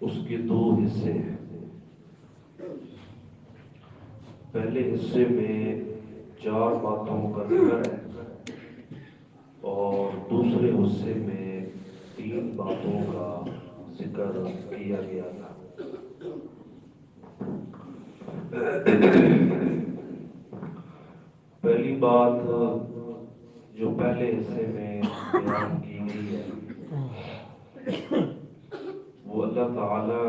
اس کے دو حصے ہیں۔ پہلے حصے میں 4 باتوں کا ذکر ہے اور دوسرے حصے میں 3 باتوں کا ذکر کیا گیا تھا۔ پہلی بات جو پہلے حصے میں بیان کی گئی ہے وہ اللہ تعالی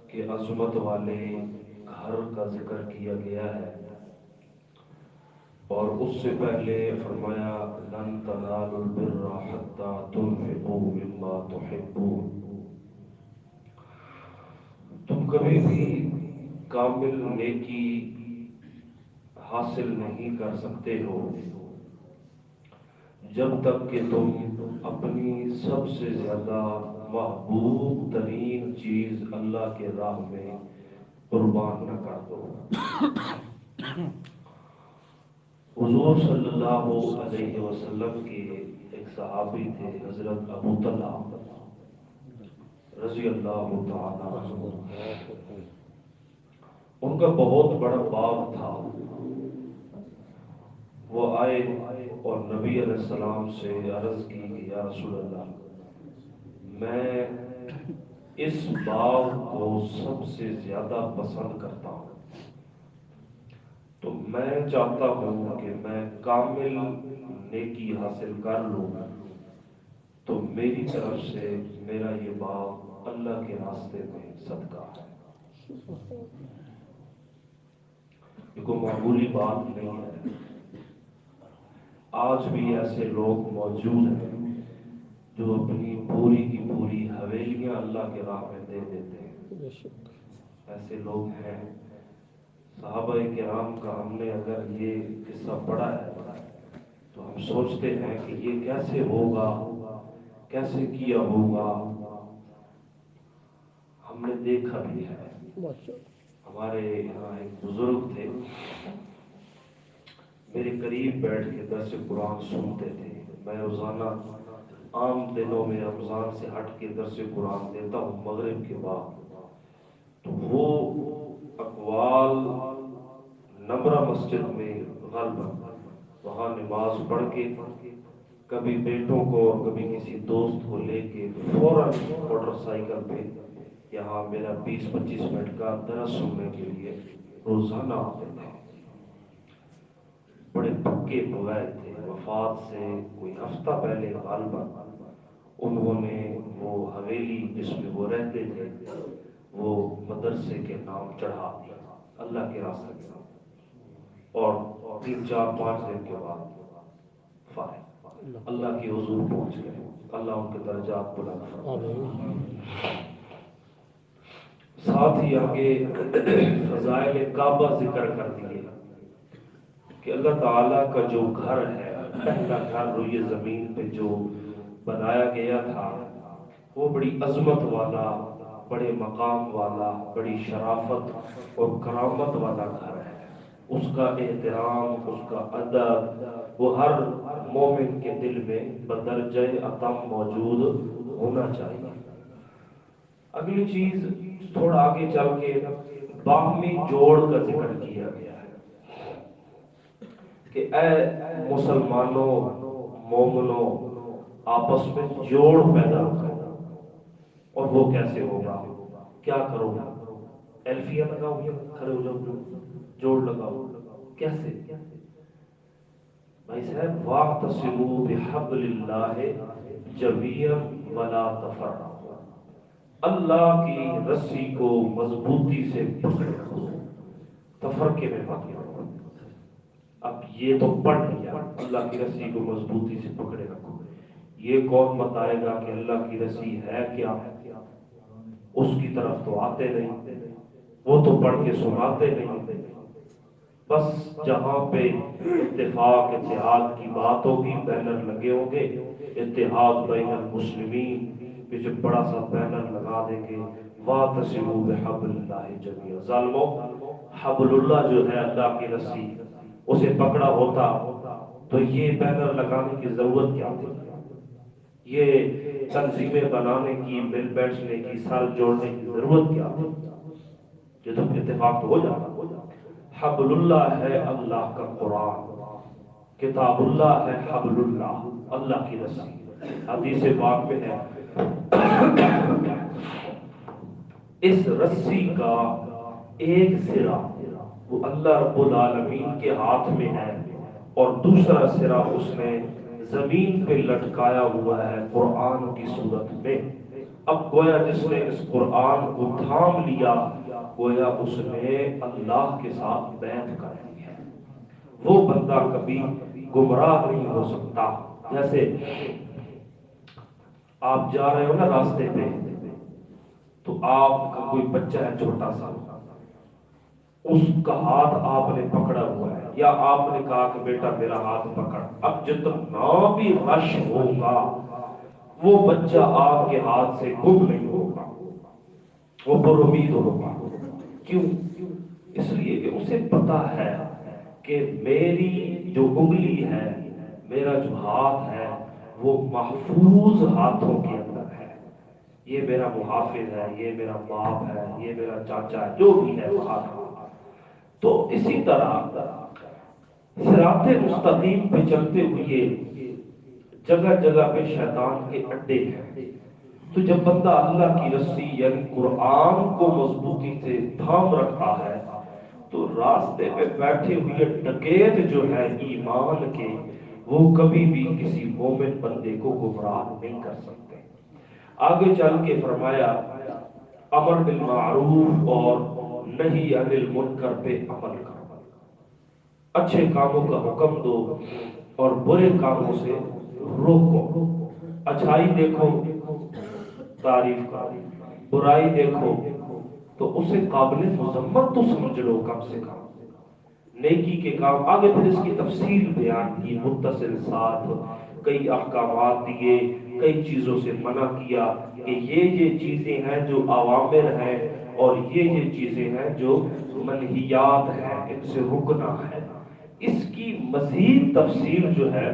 کے عظمت والے گھر کا ذکر کیا گیا ہے، اور اس سے پہلے فرمایا لن تنالوا البر حتى تنفقوا مما تحبون۔ تم کبھی بھی کامل نیکی حاصل نہیں کر سکتے ہو جب تک کہ تم اپنی سب سے زیادہ محبوب ترین چیز اللہ کے راہ میں قربان نہ کر دو۔ حضور صلی اللہ علیہ وسلم کے ایک صحابی تھے حضرت ابو طلحہ رضی اللہ تعالی عنہ۔ ان کا بہت بڑا باغ تھا۔ وہ آئے اور نبی علیہ السلام سے عرض کی کہ یا رسول اللہ، میں اس باغ کو سب سے زیادہ پسند کرتا ہوں، تو میں چاہتا ہوں کہ میں کامل نیکی حاصل کر لوں تو میری طرف سے میرا یہ باغ اللہ کے راستے میں صدقہ ہے۔ یہ کوئی معمولی بات نہیں ہے۔ آج بھی ایسے لوگ موجود ہیں جو اپنی پوری کی پوری حویلیاں اللہ کے راہ میں دے دیتے ہیں۔ ایسے لوگ ہیں۔ صحابہ کرام کا ہم نے اگر یہ قصہ پڑھا ہے تو ہم سوچتے ہیں کہ یہ کیسے ہوگا، کیسے کیا ہوگا۔ ہم نے دیکھا بھی ہے۔ ہمارے یہاں ایک بزرگ تھے، میرے قریب بیٹھ کے درس قرآن سنتے تھے۔ میں روزانہ عام دنوں میں رمضان سے ہٹ کے درس قرآن دیتا ہوں مغرب کے بعد، تو وہ اقوال نمرہ مسجد میں غالباً وہاں نماز پڑھ کے کبھی بیٹوں کو اور کبھی کسی دوست کو لے کے فوراً موٹر سائیکل پہ یہاں میرا 20-25 منٹ کا درس سننے کے لیے روزانہ آتے تھے۔ بڑے پکے بغیر تھے، وفات سے کوئی ہفتہ پہلے غالباً انہوں نے وہ حویلی جس میں وہ رہتے تھے وہ مدرسے کے نام چڑھا دیا اللہ کے راستے کے نام، اور 3-4-5 دن کے بعد فارغ اللہ کے حضور پہنچ گئے۔ اللہ ان کے درجات بلند فرمائے۔ ساتھ ہی آگے فضائل کعبہ ذکر کر دیے کہ اللہ تعالیٰ کا جو گھر ہے، پہلا گھر روئے زمین پہ جو بنایا گیا تھا وہ بڑی عظمت والا، بڑے مقام والا، بڑی شرافت اور کرامت والا گھر ہے۔ اس کا احترام، اس کا ادب وہ ہر مومن کے دل میں بدرجہ اتم موجود ہونا چاہیے۔ اگلی چیز تھوڑا آگے چل کے باہمی جوڑ کا ذکر کیا گیا ہے کہ اے مسلمانوں، مومنوں، آپس میں جوڑ پیدا کرو۔ اور وہ کیسے ہوگا؟ کیا کرو؟ ایلفیہ لگاؤ، کھڑے ہو جاؤ، جوڑ لگاؤ۔ کیسے؟ بھائی صاحب واعتصموا بحبل اللہ جميعا ولا تفرقوا، اللہ کی رسی کو مضبوطی سے پکڑے رکھو، تفرقے میں مت پڑو۔ اب یہ تو پڑھ لیا، اللہ کی رسی کو مضبوطی سے پکڑے رکھو۔ یہ کون بتائے گا کہ اللہ کی رسی ہے کیا؟ اس کی طرف تو آتے نہیں، وہ تو پڑھ کے سناتے نہیں۔ بس جہاں پہ اتفاق اتحاد کی بات ہوگی بینر لگے ہوں گے، اتحاد بین المسلمین، پیچھے بڑا سا بینر لگا دیں گے واعتصموا بحبل اللہ جميعا۔ ظالمو، حبل اللہ جو ہے اللہ کی رسی، اسے پکڑا ہوتا تو یہ بینر لگانے کی ضرورت کیا تھی؟ یہ تنظیمیں بنانے کی، مل بیٹھنے کی، سر جوڑنے کی ضرورت کیا ہے؟ یہ تو اتفاق تو ہو جاتا۔ حبل اللہ ہے اللہ کا قرآن، کتاب اللہ ہے حبل اللہ، اللہ کی رسی۔ حدیث پاک میں ہے اس رسی کا ایک سرا وہ اللہ رب العالمین کے ہاتھ میں ہے، اور دوسرا سرا اس نے زمین پہ لٹکایا ہوا ہے قرآن کی صورت میں۔ اب گویا جس نے اس قرآن کو تھام لیا، گویا اس نے اللہ کے ساتھ بیعت کر لی ہے۔ وہ بندہ کبھی گمراہ نہیں ہو سکتا۔ جیسے آپ جا رہے ہو نا راستے پہ، تو آپ کا کوئی بچہ ہے چھوٹا سا، اس کا ہاتھ آپ نے پکڑا ہوا ہے، یا آپ نے کہا کہ بیٹا میرا ہاتھ پکڑ، اب جتنا بھی رش ہوگا وہ بچہ آپ کے ہاتھ سے گم نہیں ہوگا، وہ پر امید ہوگا۔ کیوں؟ اس لیے کہ اسے پتا ہے کہ میری جو انگلی ہے، میرا جو ہاتھ ہے، وہ محفوظ ہاتھوں کے اندر ہے، یہ میرا محافظ ہے، یہ میرا باپ ہے، یہ میرا چاچا ہے، جو بھی ہے وہاں کا۔ تو اسی طرح صراط مستقیم پہ چلتے ہوئے جگہ جگہ پہ شیطان کے اڈے ہیں۔ تو جب بندہ اللہ کی رسی یعنی قرآن کو مضبوطی سے تھام رکھتا ہے، تو راستے پہ بیٹھے ہوئے ڈکیت جو ہے ایمان کے، وہ کبھی بھی کسی مومن بندے کو گمراہ نہیں کر سکتے۔ آگے چل کے فرمایا امر بالمعروف اور نہی عن المنکر پہ عمل کرو، اچھے کاموں کا حکم دو اور برے کاموں سے روکو۔ اچھائی دیکھو تعریف کرو، برائی دیکھو تو اسے قابل مذمت تو سمجھ لو کم سے کم۔ نیکی کے کام، آگے پھر اس کی تفصیل بیان کی، متصل ساتھ کئی احکامات دیے، کئی چیزوں سے منع کیا کہ یہ چیزیں ہیں جو اوامر ہیں، اور یہ چیزیں ہیں جو منہیات ہیں، ان سے رکنا ہے۔ اس کی مزید تفصیل جو ہے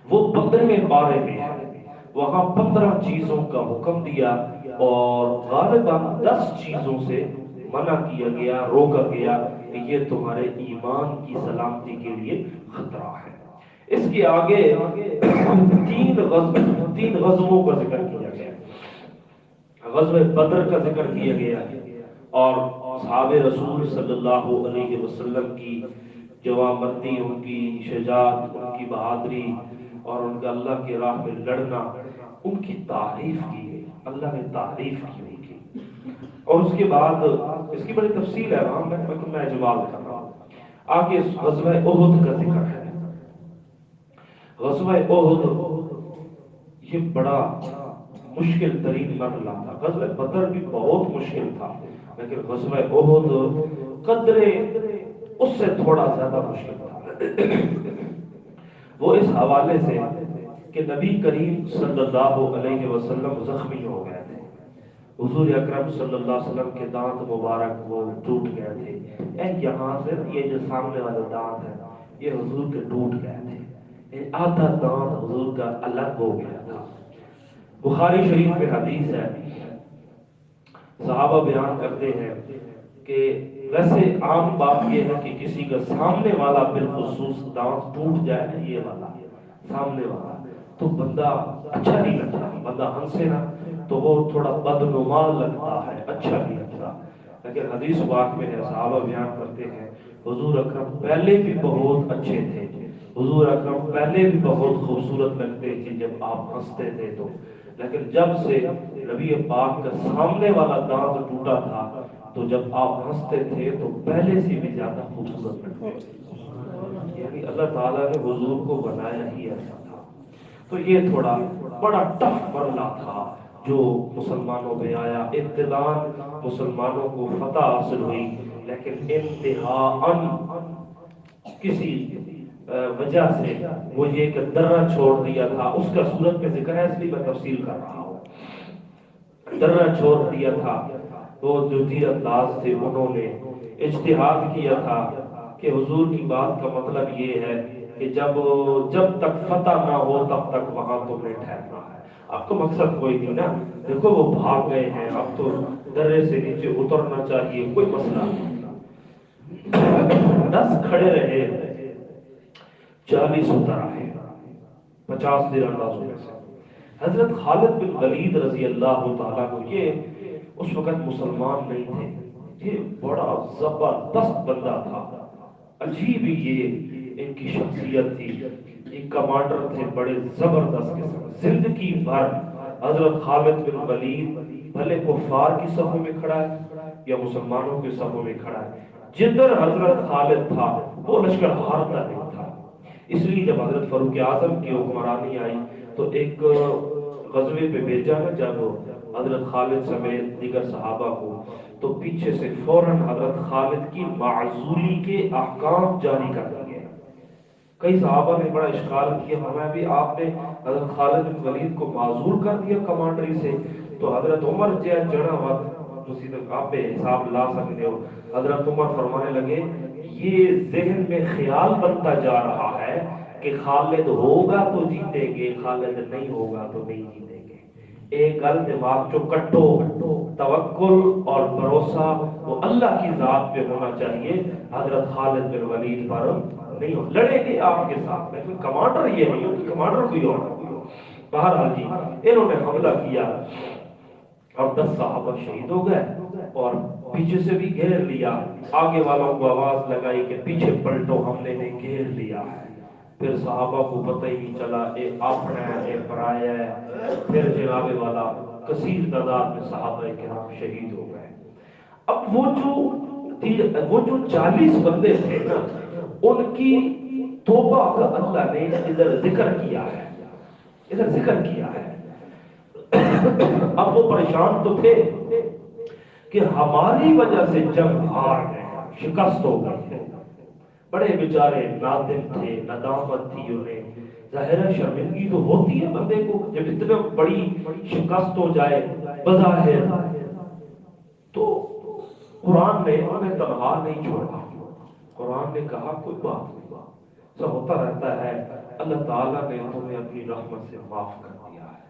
وہ 15ویں پارے میں ہے، وہاں 15 چیزوں کا حکم دیا، اور غالباً 10 چیزوں سے منع کیا گیا، روکا گیا کہ یہ تمہارے ایمان کی سلامتی کے لیے خطرہ ہے۔ اس کے آگے 3 غزووں کا ذکر کیا گیا، غزوہ بدر کا ذکر کیا گیا، اور صحابہ رسول صلی اللہ علیہ وسلم کی جوانمردی، ان کی شجاعت، ان کی بہادری، اور ان کا اللہ کی راہ میں لڑنا، ان کی تعریف کی گئی، اللہ نے تعریف کی ان کی۔ اور اس کے بعد اس کی بڑی تفصیل ہے، وہاں میں اجمال کر رہا ہوں۔ آگے غزوہ احد کا ذکر ہے۔ غزوہ احد یہ بڑا مشکل ترین مرحلہ تھا۔ غزوہ بدر بھی بہت مشکل تھا، لیکن غزوہ احد قدرے اس سے تھوڑا زیادہ مشکل تھا۔ وہ اس حوالے سے کہ نبی کریم صلی اللہ علیہ وسلم زخمی ہو گئے تھے، حضور اکرم صلی اللہ علیہ وسلم کے دانت مبارک وہ ٹوٹ گئے تھے، یہاں سے یہ جو سامنے والے دانت ہیں یہ حضور کے ٹوٹ گئے تھے، آدھا دانت حضور کا الگ ہو گیا تھا۔ بخاری شریف میں حدیث ہے، صحابہ بیان کرتے ہیں کہ ویسے عام بات یہ ہے کہ کسی کا سامنے والا بالخصوص دانت ٹوٹ جائے، یہ والا سامنے والا، تو بندہ اچھا نہیں لگتا، بندہ ہنسے نا تو وہ تھوڑا بدنما لگتا ہے، اچھا نہیں لگتا۔ لیکن حدیث پاک میں ہے، صحابہ بیان کرتے ہیں حضور اکرم پہلے بھی بہت اچھے تھے، حضور اکرم پہلے بھی بہت خوبصورت لگتے تھے جب آپ ہنستے تھے تو، لیکن جب سے نبی پاک کا سامنے والا دانت ٹوٹا تھا تو جب آپ ہنستے تھے تو پہلے سے بھی زیادہ خوبصورت لگتے تھے۔ یعنی اللہ تعالیٰ نے حضور کو بنایا ہی ایسا تھا۔ تو یہ تھوڑا بڑا ٹف مرحلہ تھا جو مسلمانوں میں آیا، ابتداءً مسلمانوں کو فتح حاصل ہوئی، لیکن انتہاءً کسی وجہ سے وہ یہ کہ درہ چھوڑ دیا تھا، اس کا صورت میں ذکر ہے، اس لیے میں تفصیل کر رہا ہوں۔ درہ چھوڑ دیا تھا، وہ جو تیر انداز تھے انہوں نے اجتہاد کیا تھا کہ حضور کی بات کا مطلب یہ ہے کہ جب تک فتح نہ ہو تب تک وہاں تمہیں ٹھہرنا ہے. اب تو مقصد کوئی نہیں نا. دیکھو وہ بھاگ گئے ہیں, اب تو درے سے نیچے اترنا چاہیے, کوئی مسئلہ نہیں. 10 کھڑے رہے, 40 اتر آئے, 50 دیر اندازوں میں سے. حضرت خالد بن ولید رضی اللہ تعالیٰ کو, یہ اس وقت مسلمان نہیں تھے, یہ بڑا زبردست بندہ تھا, عجیب ہی یہ ان کی شخصیت تھی. ایک کمانڈر تھے بڑے زبردست قسم. زندگی بھر حضرت خالد بن ولید بھلے کفار کی صفوں میں کھڑا ہے یا مسلمانوں کے صفوں میں کھڑا ہے, جدھر حضرت خالد تھا وہ لشکر ہارتا نہیں تھا. اس لیے جب حضرت فاروق اعظم کی حکمرانی آئی تو ایک غزوے پہ بھیجا نا جب حضرت خالد سمیت دیگر صحابہ کو, تو پیچھے سے فوراً حضرت خالد کی معزولی کے احکام جاری کر دیے. کئی صحابہ نے بڑا اشکال کیا, ہمیں بھی آپ نے حضرت خالد بن ولید کو معزول کر دیا کمانڈری سے, تو حضرت عمر جڑا وقت مصیبت آپ پہ حساب لا سکتے ہو. حضرت عمر فرمانے لگے یہ ذہن میں خیال بنتا جا رہا ہے کہ خالد ہوگا تو جیتیں گے, خالد نہیں ہوگا تو نہیں جیتیں گے. ایک گل دماغ چو کٹو, توکل اور بھروسہ وہ اللہ کی ذات پہ ہونا چاہیے, حضرت خالد بن ولید پر نہیں ہو. لڑیں گے آپ کے ساتھ, لیکن کمانڈر یہ نہیں ہو, کمانڈر کوئی اور. بہرحال جی انہوں نے حملہ کیا اور 10 صحابہ شہید ہو گئے, اور پیچھے سے بھی گھیر لیا. آگے والوں کو آواز لگائی کہ پیچھے پلٹو, ہم نے گھیر لیا ہے. پھر صحابہ کو پتہ ہی نہیں چلا اے اپنا ہے اے پرایا ہے. پھر جناب والا کثیر تعداد میں صحابہ کرام شہید ہو گئے. اب وہ جو 40 بندے تھے نا, ان کی توبہ کا اللہ نے ادھر ذکر کیا ہے, ادھر ذکر کیا ہے. اب وہ پریشان تو تھے کہ ہماری وجہ سے جنگ ہار گئے, شکست ہو گئی. بڑے بیچارے نادم تھے, ندامت تھی انہیں. ظاہر ہے شرمندگی تو ہوتی ہے بندے کو جب اتنے بڑی شکست ہو جائے بظاہر. تو قرآن نے انہیں تنہا نہیں چھوڑا. قرآن نے کہا کوئی بات نہیں, سب ہوتا رہتا ہے. اللہ تعالیٰ نے تمہیں اپنی رحمت سے معاف کر دیا ہے,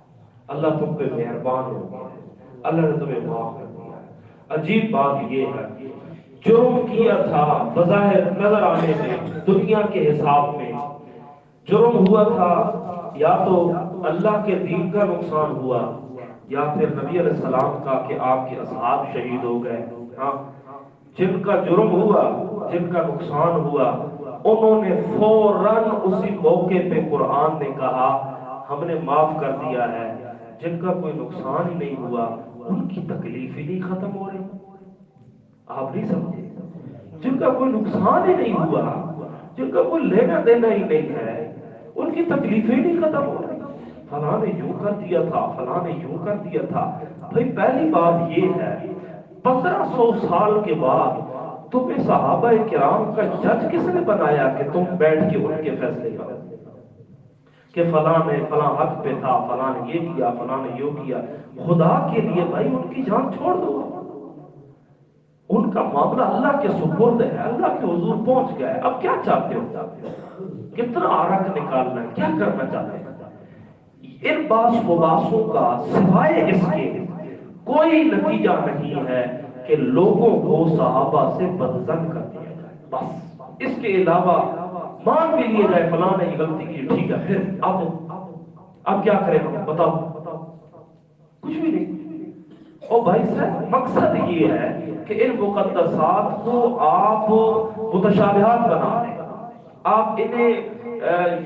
اللہ تم پہ مہربان ہو گیا ہے, اللہ نے تمہیں معاف کر دیا ہے. عجیب بات یہ ہے, جرم کیا تھا بظاہر نظر آنے میں, دنیا کے حساب میں جرم ہوا تھا, یا تو اللہ کے دین کا نقصان ہوا یا پھر نبی علیہ السلام کا کہ آپ کے اصحاب شہید ہو گئے. ہاں, جن کا جرم ہوا, جن کا نقصان ہوا, انہوں نے فوراً اسی موقع پہ قرآن نے کہا ہم نے معاف کر دیا ہے. جن کا کوئی نقصان ہی نہیں ہوا ان کی تکلیف ہی نہیں ختم ہو رہی. آپ نہیں سمجھے, جن کا کوئی نقصان ہی نہیں ہوا, جن کا کوئی لینا دینا ہی نہیں ہے, ان کی تکلیفیں نہیں ختم ہو رہی. فلاں نے یوں کر دیا تھا, فلاں نے یوں کر دیا تھا. بھائی پہلی بات یہ ہے 1500 سال کے بعد تمہیں صحابہ کرام کا جج کس نے بنایا کہ تم بیٹھ کے ان کے فیصلے کرو کہ فلاں نے فلاں حق پہ تھا, فلاں نے یہ کیا, فلاں نے یہ کیا. خدا کے لیے بھائی ان کی جان چھوڑ دو, ان کا معاملہ اللہ کے سپرد ہے, اللہ کے حضور پہنچ گیا ہے. اب کیا چاہتے ہو, کتنا عرق نکالنا ہے, کیا کرنا چاہتے ہیں؟ ان باس مباحثوں کا سوائے اس کے کوئی نتیجہ نہیں ہے کہ لوگوں کو صحابہ سے بدظن کر دیا جائے. بس اس کے علاوہ مان بھی لیے جائے فلاں نے یہ غلطی کی, ٹھیک ہے, پھر اب کیا کریں ہم بتاؤ, کچھ بھی نہیں. اور بھائی صاحب مقصد یہ ہے کہ ان مقدسات کو آپ متشابہات بنا دیں, آپ انہیں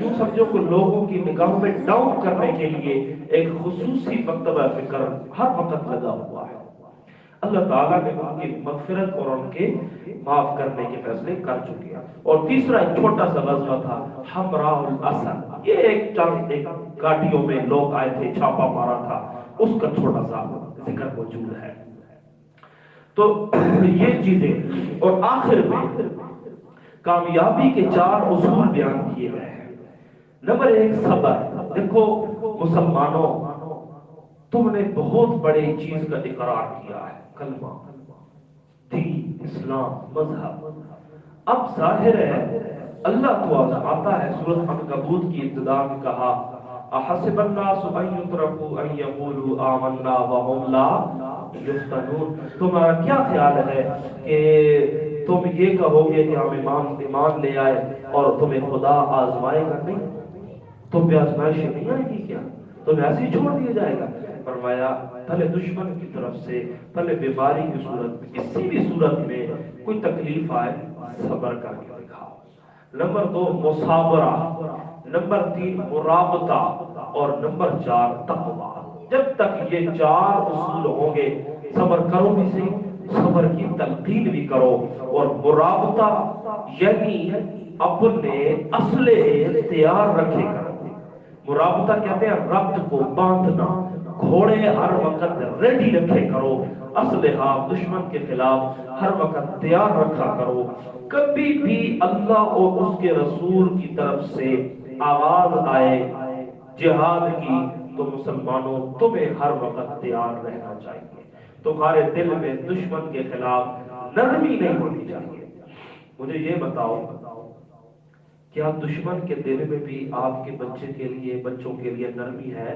یوں سمجھو کہ لوگوں کی نگاہوں میں ڈاؤن کرنے کے لیے ایک خصوصی مکتبہ فکر ہر وقت لگا ہوا ہے. اللہ تعالیٰ نے ان کی مغفرت اور ان کے معاف کرنے کے فیصلے کر چکے ہیں. اور تیسرا ایک چھوٹا سا غزوہ تھا حمراء الاسد, یہ ایک گاڑیوں میں لوگ آئے تھے, چھاپا مارا تھا, اس کا چھوٹا سا ذکر موجود ہے. تو یہ چیزیں, اور آخر میں کامیابی کے 4 اصول بیان کیے گئے ہیں. نمبر 1 صبر. دیکھو مسلمانوں, تم نے بہت بڑی چیز کا اقرار کیا ہے, کلمہ, دین, اسلام, مذہب. اب ظاہر ہے اللہ تو آزماتا ہے. سورۃ عنکبوت کی ابتدا میں کہا احسب الناس ان یترکوا ان یقولوا آمنا وهم لا یفتنون. تمہارا کیا خیال ہے کہ تم یہ کہو گے کہ ہم ایمان لے آئے اور تمہیں خدا آزمائے گا نہیں؟ تم پہ آزمائش نہیں آئے گی کیا؟ تمہیں ایسے ہی چھوڑ دیا جائے گا؟ فرمایا پہلے دشمن کی طرف سے، پہلے بیماری کی صورت میں، کسی بھی صورت میں کوئی تکلیف آئے صبر کر کے دکھاؤ. نمبر 2 مصابرہ، نمبر 3 مرابطہ، اور نمبر 4 تقویٰ. جب تک یہ 4 اصول ہوں گے، صبر کرو بھی صحیح، صبر کی تلقین بھی کرو، اور مرابطہ یعنی اپنے اسلحے تیار رکھے کرو. مرابطہ کہتے ہیں ربط کو باندھنا. گھوڑے ہر وقت ریڈی رکھے کرو، اسلحہ دشمن کے خلاف ہر وقت تیار رکھا کرو. کبھی بھی اللہ اور اس کے رسول کی طرف سے آواز آئے جہاد کی تو مسلمانوں تمہیں ہر وقت تیار رہنا چاہیے. تمہارے دل میں دشمن کے خلاف نرمی نہیں ہونی چاہیے. مجھے یہ بتاؤ کیا دشمن کے دل میں بھی آپ کے بچے کے لیے، بچوں کے لیے نرمی ہے؟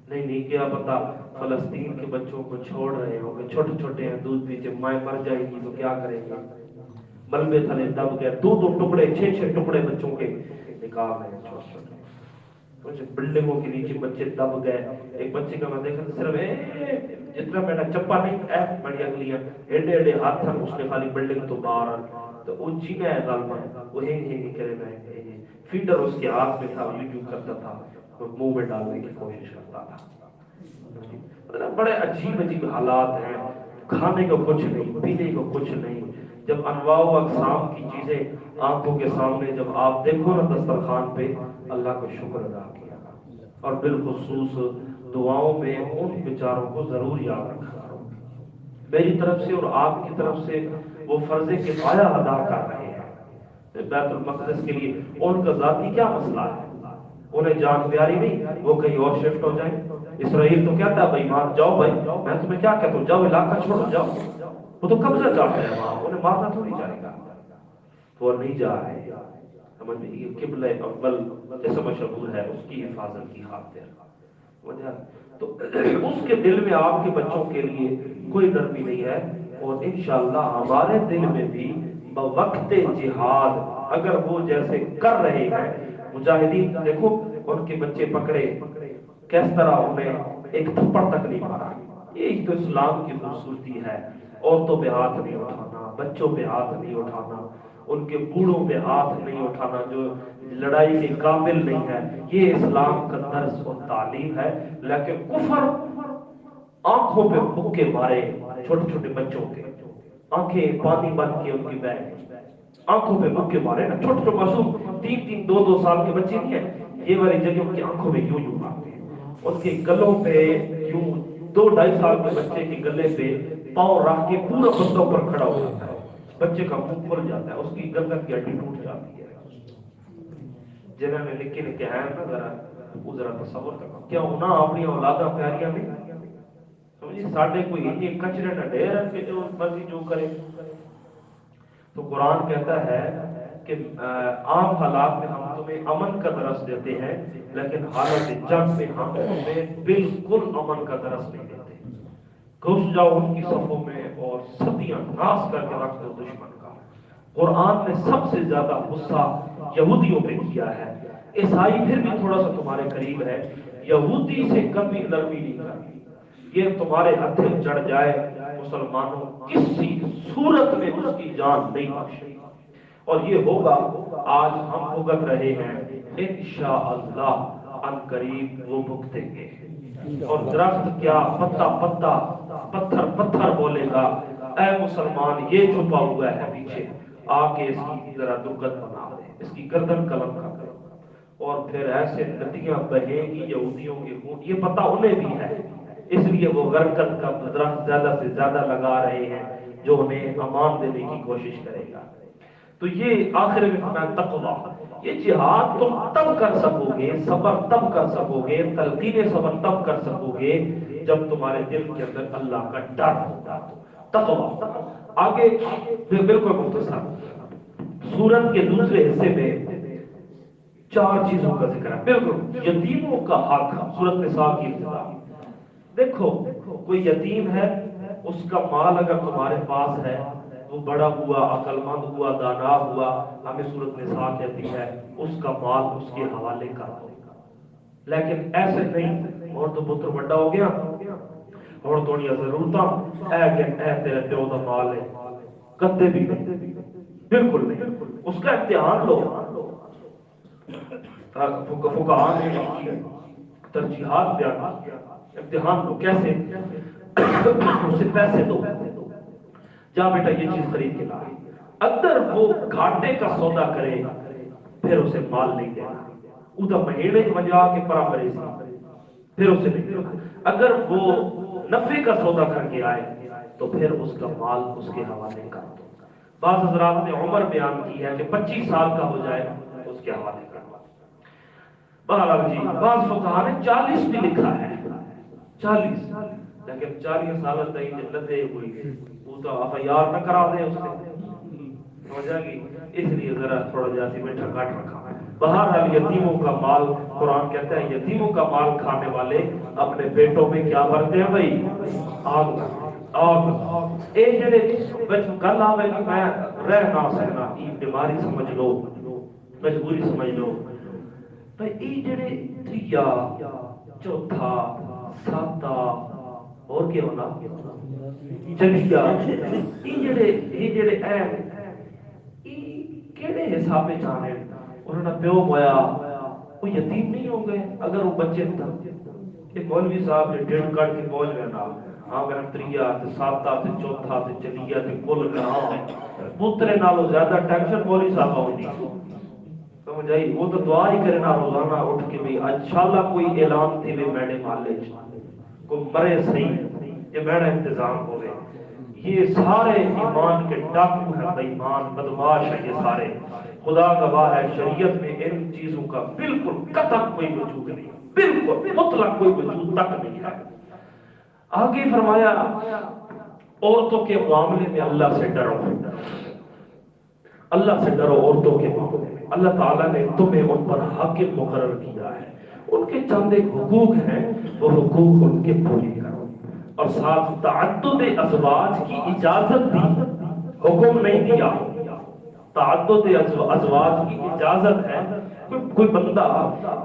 نہیں. کیا پتا فلسطین کے بچوں کو چھوڑ رہے ہوں گے، چھوٹے چھوٹے ہیں، دودھ پیتے، مائیں مر جائے گی تو کیا کریں گے؟ ملبے تھلے دب گئے، 2 ٹکڑے، 6 ٹکڑے بچوں کے نکال رہے ہیں چھوٹے چھوٹے. کچھ بلڈنگوں کے نیچے بچے دب گئے. ایک بچے کا میں دیکھا صرف جتنا بیٹا چپا نہیں بڑی اگلی ایڈے ایڈے ہاتھ تھا، اس نے خالی بلڈنگ تو باہر تو وہ جینا ہے غالباً وہ ہی کرے میں فیڈر اس کے ہاتھ میں تھا، یوٹیوب کرتا تھا تو منہ میں ڈالنے کی کوشش کرتا تھا. بڑے عجیب عجیب حالات ہیں. کھانے کو کچھ نہیں، پینے کو کچھ نہیں. جب انواع و اقسام کی چیزیں آنکھوں کے سامنے جب آپ دیکھو نا دسترخوان پہ، اللہ کو شکر ادا کیا. اور بالخصوص دعاؤں میں ان بیچاروں کو ضرور یاد رکھا کرو. میری طرف سے اور آپ کی طرف سے وہ فرض کفایہ ادا کر رہے ہیں بیت المقدس کے لیے. ان کا ذاتی کیا مسئلہ ہے؟ انہیں جان پیاری نہیں، وہ کہیں اور شفٹ ہو جائیں. اسرائیل تو کہتا ہے بھائی مان جاؤ، بھائی میں تمہیں کیا کہتا ہوں، جاؤ علاقہ چھوڑو جاؤ. وہ تو قبضہ چاہتے ہیں وہاں، انہیں مارنا تھوڑی جائے گا. تو وہ نہیں جا رہے. سمجھ میں یہ قبلہ اول جیسا مشہور ہے اس کی حفاظت کی خاطر. تو اس کے دل میں آپ کے بچوں کے لیے کوئی نرمی نہیں ہے. اور انشاءاللہ ہمارے دل میں بھی بوقت جہاد اگر وہ جیسے کر رہے ہیں مجاہدین، دیکھو ان کے بچے پکڑے کس طرح انہیں ایک تھپڑ تک نہیں مارا. یہ تو اسلام کی خوبصورتی ہے. عورتوں پہ ہاتھ نہیں اٹھانا، بچوں پہ ہاتھ نہیں اٹھانا، ان کے بوڑھوں پہ ہاتھ نہیں اٹھانا جو لڑائی کے قابل نہیں ہے. یہ اسلام کا درس اور تعلیم ہے. لیکن کفر آنکھوں پہ مکے مارے چھوٹے چھوٹے بچوں کے، آنکھیں پانی بن کے ان کی بہ گئی. آنکھوں پہ مکے مارے نا چھوٹے چھوٹے معصوم 3 2 سال کے بچے نہیں ہیں، یہ والی جگہ ان کی آنکھوں میں یوں مارتے ہیں. ان کے گلوں پہ یوں 2 2.5 سال کے بچے کے گلے پہ پاؤں رکھ کے پورا بندہ اوپر کھڑا ہو جاتا ہے. بچے کا منہ کھل جاتا ہے، اس کی گردن کی ہڈی ٹوٹ جاتی ہے. جنہوں نے نکے نکے ہیں نا ذرا تصور کرو کیا انہاں اپنی اولاداں پیاریاں نہیں سمجھے ساڈے کوئی اتنی کچرے نہ ڈھیر ہے کہ جو مرضی جو کرے. تو قرآن کہتا ہے کہ عام حالات میں ہم تمہیں امن کا درس دیتے ہیں، لیکن حالت جنگ میں ہم تمہیں بالکل امن کا درس نہیں دیتے. گھس جاؤ ان کی صفوں میں اور صدیاں ناس کر کے رکھ دو دشمن کا. قرآن نے سب سے زیادہ غصہ یہودیوں پہ کیا ہے. عیسائی پھر بھی تھوڑا سا تمہارے قریب ہے، یہودی سے کبھی نرمی نہیں کرتی. یہ تمہارے ہتھے چڑھ جائے مسلمانوں کسی صورت میں اس کی جان نہیں بخشے. اور یہ ہوگا آج ہم بھگت رہے ہیں، انشاءاللہ ان قریب وہ بھگتیں گے. اور درخت کیا پتا پتا پتھر پتھر بولے گا اے مسلمان یہ چھپا ہوا ہے پیچھے آ کے اس کی ذرا درگت بنا دے، اس کی گردن قلم کر دے. اور پھر ایسے ندیاں بہیں گی یہودیوں کے خون. یہ پتہ انہیں بھی ہے، اس لیے وہ غرقت کا درخت زیادہ سے زیادہ لگا رہے ہیں جو انہیں امان دینے کی کوشش کرے گا. تو یہ آخر میں تقویٰ، یہ جہاد تم تب کر سکو گے، صبر تب کر سکو گے، تلقین صبر تب کر سکو گے جب تمہارے دل کے اندر اللہ کا ڈر ہوگا. تقویٰ آگے بالکل مختصر سورت کے دوسرے حصے میں 4 چیزوں کا ذکر ہے، بالکل یتیموں کا حق، سورت نساء کی ابتدا۔ دیکھو کوئی یتیم ہے، اس کا مال اگر تمہارے پاس ہے، وہ بڑا ہوا، عقل مند ہوا، دانا ہوا، ہمیں سورت نساء کہتی ہے اس کا مال اس کے حوالے کر دو۔ لیکن ایسے نہیں، اور تو پتر بڑا ہو گیا اور تھوڑی ضرورت اے تیرے پیو کا مال ہے، کتے بھی نہیں، بالکل نہیں، اس کا امتحان لو۔ فقہاء نے ترجیحات بیان کی، امتحان لو کیسے؟ اسے پیسے دو، جا بیٹا یہ چیز خرید کے لا، اگر وہ گھاٹے کا سودا کرے پھر اسے مال نہیں دینا، ادھا مہینے وجہ کے پرا کرے سی پھر اسے نہیں دینا، اگر وہ نفع کا سودا کر کے آئے تو پھر اس کا مال اس کے حوالے کر دو۔ بعض حضرات نے عمر بیان کی ہے کہ 25 سال کا ہو جائے اس کے حوالے کر دو۔ بہرحال جی، بعض فقہاء نے 40 بھی لکھا ہے، 40، لیکن 40 سال تئی جلتے ہوئی گئی، وہ تو افیار نہ کرا دے اس نے، سمجھا گی، اس لیے ذرا تھوڑا جاتی میں ٹھکا رکھا۔ بہرحال یتیموں کا مال، قرآن کہتا ہے یتیموں کا مال کھانے والے اپنے پیٹوں میں کیا بھرتے ہیں بھائی؟ آگ، آگ۔ اے جڑے گل آوے کہ میں رہ نہ سکنا، یہ بیماری سمجھ لو، مجبوری سمجھ لو، تو یہ جڑے تریا، چوتھا، ساتا اور کیا ہونا چلیا، یہ جڑے کہڑے حساب میں جانے؟ انہوں نے پیو ہویا، وہ یتیم نہیں ہو گئے اگر وہ بچے تھا؟ ایک مولوی صاحب نے 1.5 کٹ کے بول گیا نا، اگر تریا تے ساتا تے چوتھا تے چلیا تے کل کہاں پترے نالوں زیادہ ٹینشن مولوی صاحب ہوندی، سمجھ آئی؟ وہ تو دعا ہی کرنا روزانہ اٹھ کے بھی انشاءاللہ کوئی اعلان تھی بھی میڈے محلے کوئی مرے صحیح یہ میڈا انتظام ہوئے۔ یہ سارے ایمان کے ڈاکو ہیں، بےایمان بدماش ہیں یہ سارے، خدا گواہ ہے شریعت میں ان چیزوں کا بالکل قطعا کوئی وجود نہیں، بالکل مطلق کوئی وجود تک نہیں ہے۔ آگے فرمایا عورتوں کے معاملے میں اللہ سے ڈرو، اللہ سے ڈرو عورتوں کے معاملے میں، اللہ تعالیٰ نے تمہیں ان پر حاکم مقرر کیا ہے، ان کے چند ایک حقوق ہیں، وہ حقوق ان کے پورے کرو، اور ساتھ تعدد ازواج کی اجازت دی، حکم نہیں دیا، تعدد ازواج کی اجازت ہے۔ کوئی بندہ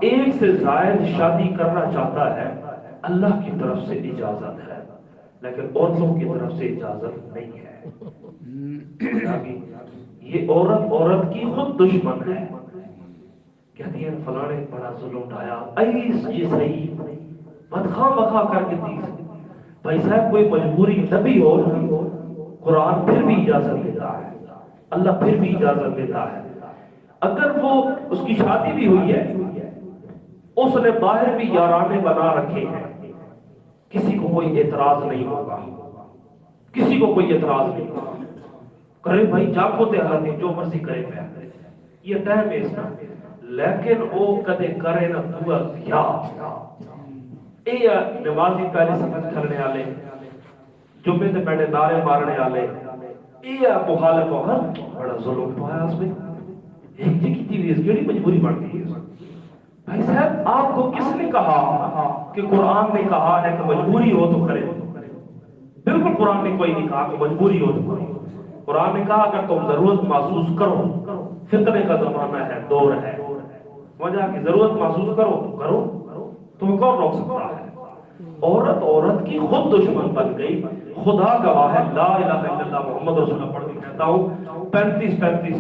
ایک سے زائد شادی کرنا چاہتا ہے، اللہ کی طرف سے اجازت ہے، لیکن عورتوں کی طرف سے اجازت نہیں ہے۔ یہ عورت کی خود دشمن ہے، کہتی ہے فلاں نے بڑا ظلم اٹھایا، یہ صحیح بدخواہ بخواہ کر کے دی۔ بھائی صاحب کوئی مجبوری نبی ہو، قرآن پھر بھی اجازت دیتا ہے، اللہ پھر بھی اجازت دیتا ہے۔ اگر وہ اس کی شادی بھی ہوئی ہے، اس نے باہر بھی یارانے بنا رکھے ہیں، کسی کو کوئی اعتراض نہیں ہوگا، کسی کو کوئی اعتراض نہیں ہوگا، کرے بھائی جاگو تے حالت جو مرضی کرے پہ، یہ ٹائم ہے اس کا، لیکن وہ کدے کرے نہ دعا دیا۔ اے نمازی پہلے سمجھ کھلنے والے، جمعے سے پہلے نعرے مارنے والے، اے مخالف وقت بڑا ظلم پایا اس میں، ایک جگہ کی بھی اس کی مجبوری بڑھ گئی ہے۔ بھائی صاحب آپ کو کس نے کہا کہ قرآن نے کہا ہے کہ مجبوری ہو تو کرے؟ بالکل قرآن نے کوئی نہیں کہا کہ مجبوری ہو تو کرو، قرآن نے کہا اگر تم ضرورت محسوس کرو، فتنے کا زمانہ ہے، دور ہے، وجہ کی ضرورت محسوس کرو تو کرو، تمہیں کون روک سکتا ہے؟ عورت کی خود دشمن بن گئی، خدا گواہ ہے، لا الہ الا اللہ محمد رسول اللہ پڑھ کے کہتا ہوں 35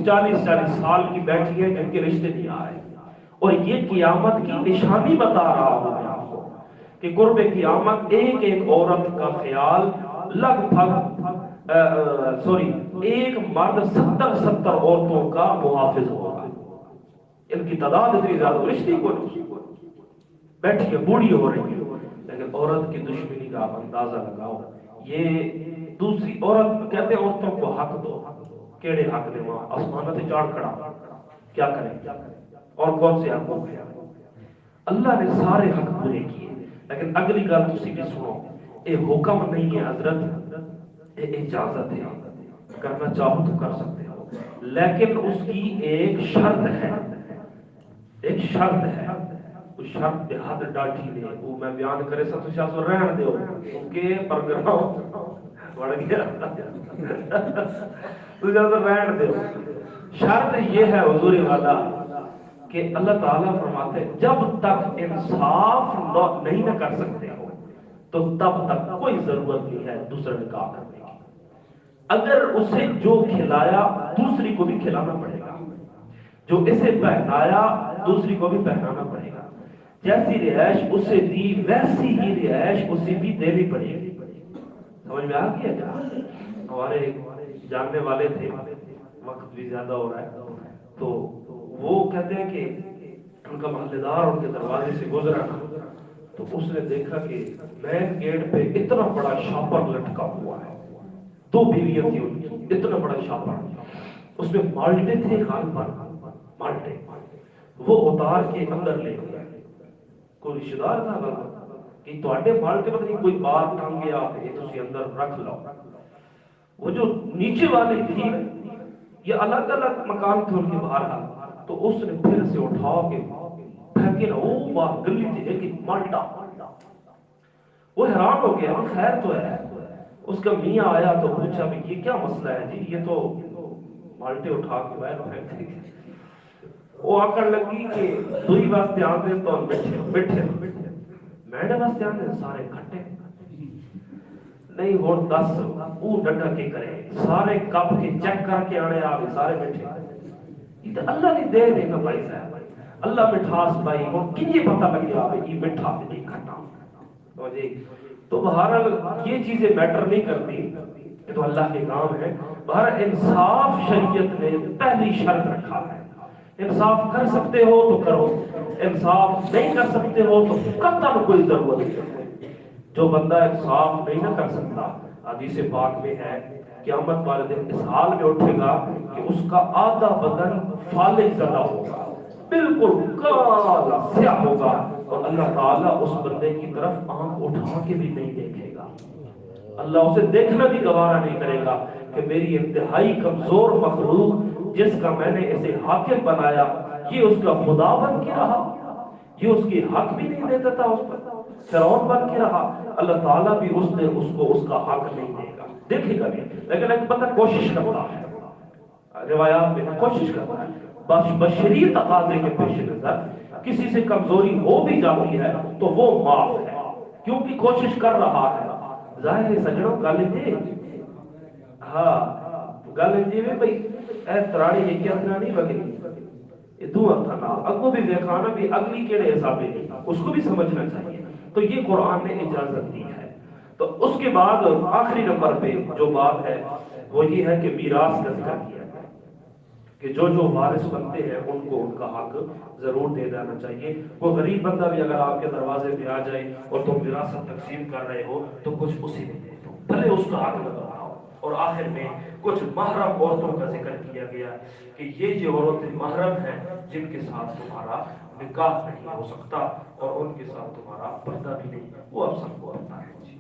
40 سال کی بیٹھی ہے جن کے رشتے نہیں آ رہے، اور یہ قیامت کی نشانی بتا رہا ہوں میں آپ کو کہ قرب قیامت ایک ایک عورت کا خیال لگ بھگ ایک مرد 70 عورتوں کا محافظ ہوگا، ان کی تعداد اتنی زیادہ، رشتے کو بیٹھی ہے، بوڑھی ہو رہی ہے، لیکن عورت کی دشمنی کا آپ اندازہ لگاؤ۔ یہ دوسری عورت کہتے ہیں عورتوں کو حق دو، کیڑے حق دے؟ وہاں آسمانہ سے چاڑ کھڑا، کیا کریں؟ اور کون سے حقوق ہیں؟ اللہ نے سارے حق پورے کیے، لیکن اگلی گل تسی بھی سنو، یہ حکم نہیں ہے حضرت، یہ اجازت ہے، کرنا چاہو تو کر سکتے ہو، لیکن اس کی ایک شرط ہے، ایک شرط ہے، اس شرط پہ حد ڈاٹھی نے وہ میں بیان کرے سب تو شاہ سو رہن دیو کیونکہ پرگراؤ بڑھ گیا تو جب رہن دیو۔ شرط یہ ہے حضور والا کہ اللہ تعالیٰ فرماتے ہیں جب تک انصاف نہیں نہ کر سکتے ہو تو تب تک کوئی ضرورت نہیں ہے دوسرا نکاح کرنے کی۔ اگر اسے جو کھلایا دوسری کو بھی کھلانا پڑے گا، جو اسے پہنایا دوسری کو بھی پہنانا پڑے گا، جیسی رہائش اسے دی ویسی ہی رہائش اسے بھی دینی پڑے گی۔ سمجھ میں آ گیا کیا؟ ہمارے جاننے والے تھے، وقت بھی زیادہ ہو رہا ہے تو وہ کہتے ہیں کہ ان کا محلے دار ان کے دروازے سے گزرا تو اس نے دیکھا کہ مین گیٹ پہ اتنا بڑا شاپر لٹکا ہوا ہے، دو بیویاں تھی ان کی، اتنا بڑا شاپر، اس میں مالٹے تھے غالباً مالٹے، وہ اتار کے اندر لے گیا۔ کوئی رشتہ دار تھا غالباً کہ تواڈے مالٹے پتہ نہیں کوئی بات ٹنگ گیا کہ تسی اندر رکھ لو۔ وہ جو نیچے والی تھی یہ الگ الگ مکان تھے ان کے باہر، تو اس نے پھر سے اٹھا کے پھینکے نا وہ باہر گلی تھی کہ مالٹا۔ وہ حیران ہو گیا خیر تو ہے۔ اس کا میاں آیا تو پوچھا بھی یہ کیا مسئلہ ہے جی، یہ تو مالٹے اٹھا کے باہر پھینک دی۔ وہ آکر لگی کہ دوئی واسطے آنے تو بیٹھے میڈے واسطے آنے سارے کھٹے نہیں وہ 10 وہ ڈڈا کے کرے سارے کپ کے چیک کر کے آنے آگے سارے بیٹھے۔ یہ تو اللہ کی دے دے نا بھائی صاحب، اللہ مٹھاس بھائی وہ کنجے پتہ لگ گیا یہ مٹھا نہیں کھٹا جی۔ تو بہرحال یہ چیزیں میٹر نہیں کرتی، یہ تو اللہ کے کام ہے۔ بہرحال انصاف شریعت نے پہلی شرط رکھا ہے، انصاف کر سکتے ہو تو کرو، انصاف نہیں کر سکتے ہو تو قطعاً کوئی ضرورت نہیں۔ جو بندہ انصاف نہیں نہ کر سکتا، حدیث پاک میں ہے قیامت والے دن اس حال میں اٹھے گا کہ اس کا آدھا بدن فالج زدہ ہوگا، بالکل کالا سیاہ ہوگا، اور اللہ تعالیٰ اس بندے کی طرف آنکھ اٹھا کے بھی نہیں دیکھے گا۔ اللہ اسے دیکھنا بھی گوارا نہیں کرے گا کہ میری انتہائی کمزور مخلوق جس کا میں نے اسے حاکم بنایا یہ اس کا خدا بن کے رہا، یہ اس کی حق بھی نہیں دیتا تھا، اس پر فرعون بن کے رہا۔ اللہ تعالیٰ بھی اس نے اس کو اس کا حق نہیں دے گا، دیکھے گا بھی، لیکن ایک بندہ کوشش کرتا ہے، روایات میں کوشش کرتا ہے بشری تقاضے کے پیش نظر کسی سے کمزوری ہو بھی جاتی ہے تو وہ معاف ہے کیونکہ کوشش کر رہا ہے۔ ظاہر ہے سجنوں گل جی ہاں گل جی میں بھائی اے تراڑی یہ کیا نہیں بگنی یہ دو تھا اگو بھی دیکھانا بھی اگلی کیڑے حسابے اس کو بھی سمجھنا چاہیے، تو یہ قرآن نے اجازت دی ہے۔ تو اس کے بعد آخری نمبر پہ جو بات ہے وہ یہ ہے کہ میراث کا ذکر کیا ہے کہ جو وارث بنتے ہیں ان کو ان کا حق ضرور دے دینا چاہیے۔ وہ غریب بندہ بھی اگر آپ کے دروازے پہ آ جائے اور تم وراثت تقسیم کر رہے ہو تو کچھ اسی میں دے دو، بھلے اس کا حق نہ بتاؤ۔ اور آخر میں کچھ محرم عورتوں کا ذکر کیا گیا کہ یہ عورتیں محرم ہیں جن کے ساتھ تمہارا نکاح نہیں ہو سکتا اور ان کے ساتھ تمہارا پردہ بھی نہیں، وہ اب سب کو پتہ ہے جی۔